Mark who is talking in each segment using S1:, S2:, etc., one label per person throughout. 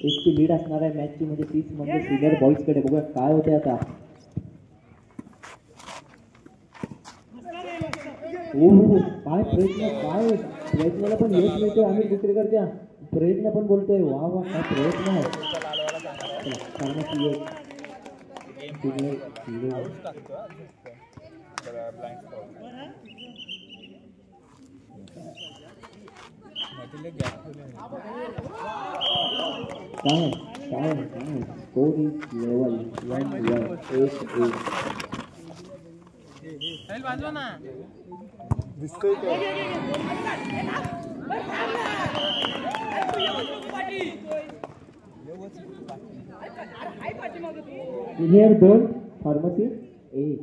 S1: 1ची lead असणार आहे मॅचची, म्हणजे 30 म्हणजे सिनियर बॉईज कडे. बघूया काय होते आता. काय प्रयत्नाला पण यश मिळतोय अमित कुकरेकरच्या. प्रयत्न पण बोलतोय. वा वा काय प्रयत्न आहे. काय स्कोर इज लेवल 1-1
S2: दिसतोय का?
S1: सिनियर 2 फार्मसी 1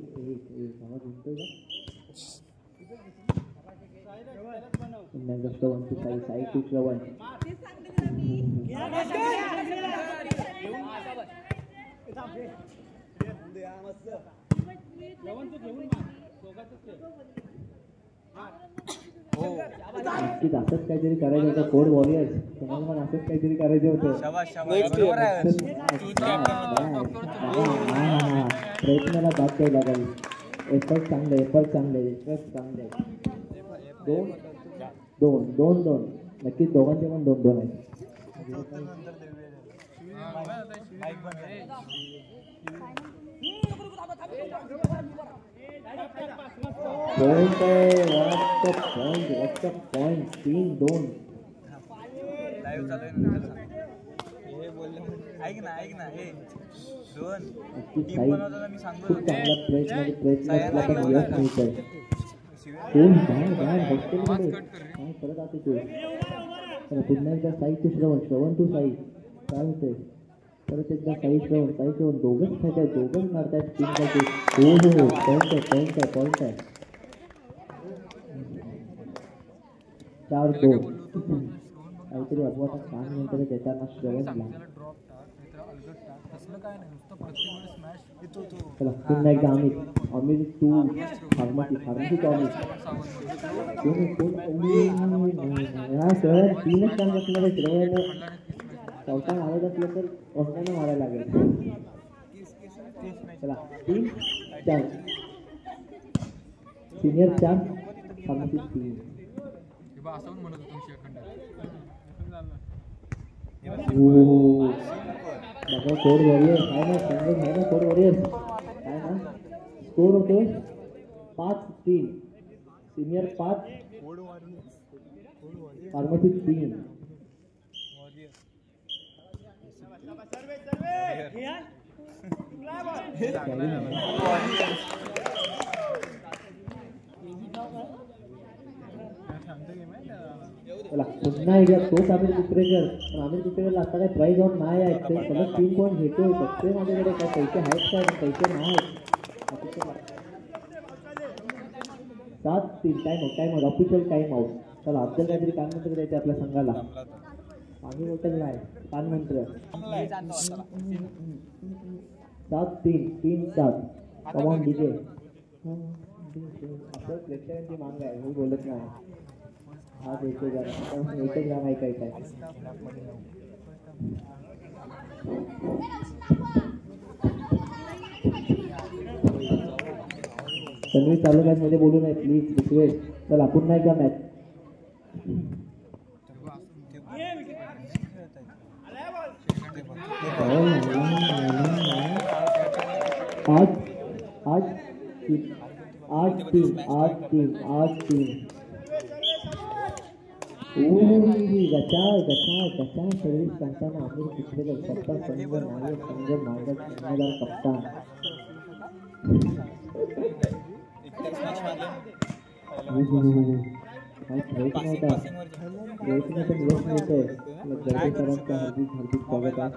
S1: आवाज येतोय का? Next 1 to 5 side to 7. नक्कीच असंच काहीतरी करायचं होतं. कोड वॉरियर्स तुम्हाला पण असंच काहीतरी करायचं होतं. प्रयत्नाला बात द्यावी लागेल. एफर्ट चांगले. 2 नक्कीच दोघांचे पण 2-2 आहेत. पॉइंट 3-2. खूप चांगला प्रयत्न पण यश मिळतंय. परत आता तू पुन्हा एकदा साई टू श्रवण टू साई. काय होतंय परत एकदा साई श्रवण दोघंच खायचं आहे. दोघंच मारतायत. 3 खायचे. पॉईंट आहे. 4-2. काहीतरी अपवादात काम नंतर देताना श्रवणला. चला पुन्हा एकदा अमित 2 फार्मसी अमित. श्रवण 3च काम असणार आहे. श्रवण चौथा मारत असलं तर ऑस्ट्रेलिया मारायला लागेल. चला 3-4 सिनियर 4 फार्मसी 3. कोड वॉरियर्स आहे ना. कोड वॉरियर्स काय ना. स्कोर होते 5-3. Senior 5 pharmacy 3. पुन्हा एकदा तोच आमिर कुकरेकर. पण आमिर कुकरेकरला आता काय प्राईज ऑन नाही आहे. ते सलग 3 पॉईंट घेतोय. बघतोय माझ्याकडे काय पैसे आहेत काय. पैसे नाही आहेत. 7-3 time out. Official time out. चला अफजल काहीतरी कानमंत्र द्यायचे आपल्या संघाला. आम्ही बोलतो नाही कानमंत्र. 7-3 3-7. Come on DJ. आपलं प्रेक्षकांची मांग आहे. मी बोलत नाही. आज एकच ग्राम ऐकायचं आहे. तन्वी तालुक्यांमध्ये बोलू नये प्लीज रिक्वेस्ट. चला पुन्हा एकदा मॅच. आज 3 सर्विस करताना आमिर कुकरेकर स्वतः संघ नायक संघ मार्गदर्शक जिम्मेदार कप्तान. प्रयत्न होता. प्रयत्न पण यश मिळतंय. गरजेसरांचं हार्दिक स्वागत आहे.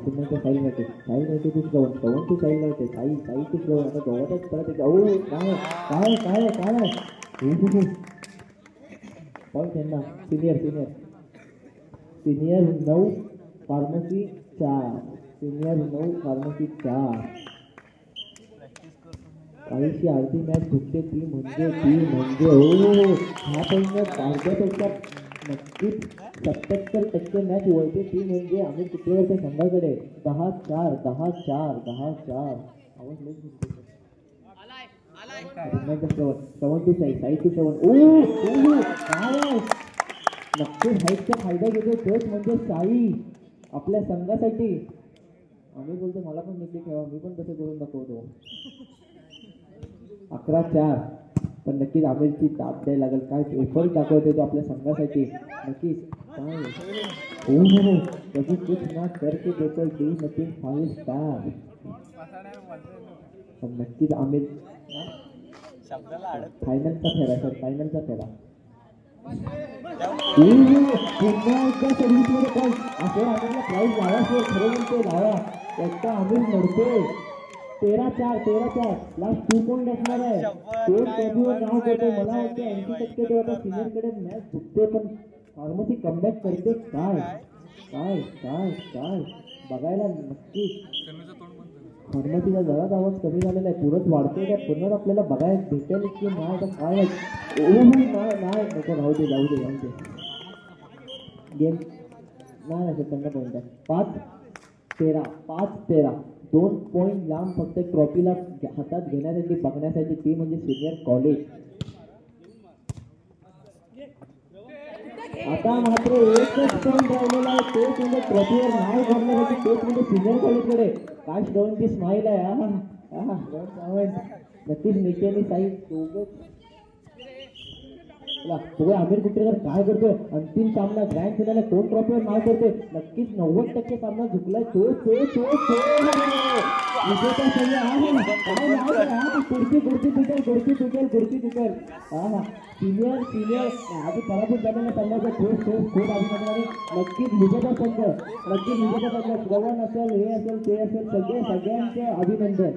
S1: पुन्हा एकदा साई मिळते तू श्रवण टू साई मिळते. साई टू श्रवण. आता दोघांतच परत एकदा. काय पॉईंट यांना. Senior 9 pharmacy 4. काहीशी अर्धी मॅच फुटते ती म्हणजे हा पॉईंट अर्ध्यापेक्षा नक्कीच 77% मॅच वळते ती म्हणजे अमित कुत्रेवरच्या संघाकडे. 10-4 10-4 10-4. आवाज लई सुटतोय. श्रवण टू साई, साई टू श्रवण. काय नक्कीच हाईटचा फायदा घेतो तोच म्हणजे साई आपल्या संघासाठी. आम्ही बोलतो मला पण निधी ठेवा, मी पण तसं करून दाखवतो. 11-4. पण नक्कीच आमिरची ताप द्यायला लागेल. काय एफर्ट दाखवतो तो आपल्या संघासाठी. नक्कीच काय कधी कुछ ना करके देखो, डू नथिंग 5 स्टार. पण नक्कीच आमिर फायनलचा फेरा सर, फायनलचा फेरा. पुन्हा एकदा सर्व्हिसमध्ये काय असं आमिरला प्राईज लावा सर, खरं म्हणते लावा. एकदा आमिर लढतोय. 13-4 लास्ट 2 पॉईंट असणार आहे. तो ट्रॉफीवर नाव करतो. मला वाटतं 80% तो आता सिनियरकडे मॅच जिंकते, पण फार्मसी कमबॅक करते. काय काय काय काय बघायला नक्कीच फार्मसीचा जराच आवाज कमी झालेला आहे. पुरत वाढतोय का पुन्हा आपल्याला बघायला भेटेल की नाही आता काय. नाही नको, राहू दे जाऊ दे गेम नाही सेकंड पॉईंट आहे. 5-13 2 पॉईंट लांब फक्त ट्रॉफीला हातात घेण्यासाठी बघण्यासाठी ती म्हणजे सिनियर कॉलेज. आता मात्र एकच पॉईंट राहिलेला आहे, तोच म्हणजे ट्रॉफीवर नाव करण्यासाठी, तोच म्हणजे सिनियर कॉलेजकडे. काय श्रवणची स्माईल आहे. नक्कीच निकी आणि साई दोघं आमिर कुत्रेकर काय करतोय. अंतिम सामना ग्रँड फिनाले कोण ट्रॉफीवर नाव करतोय. नक्कीच 90% सामना झुकलाय. तो विजेता संघ सिनियर आधी पराभूत झालेल्या संघाचा खूप अभिनंदन. नक्कीच विजेता संघ श्रवण असेल, हे असेल ते असेल, सगळ्यांचे अभिनंदन.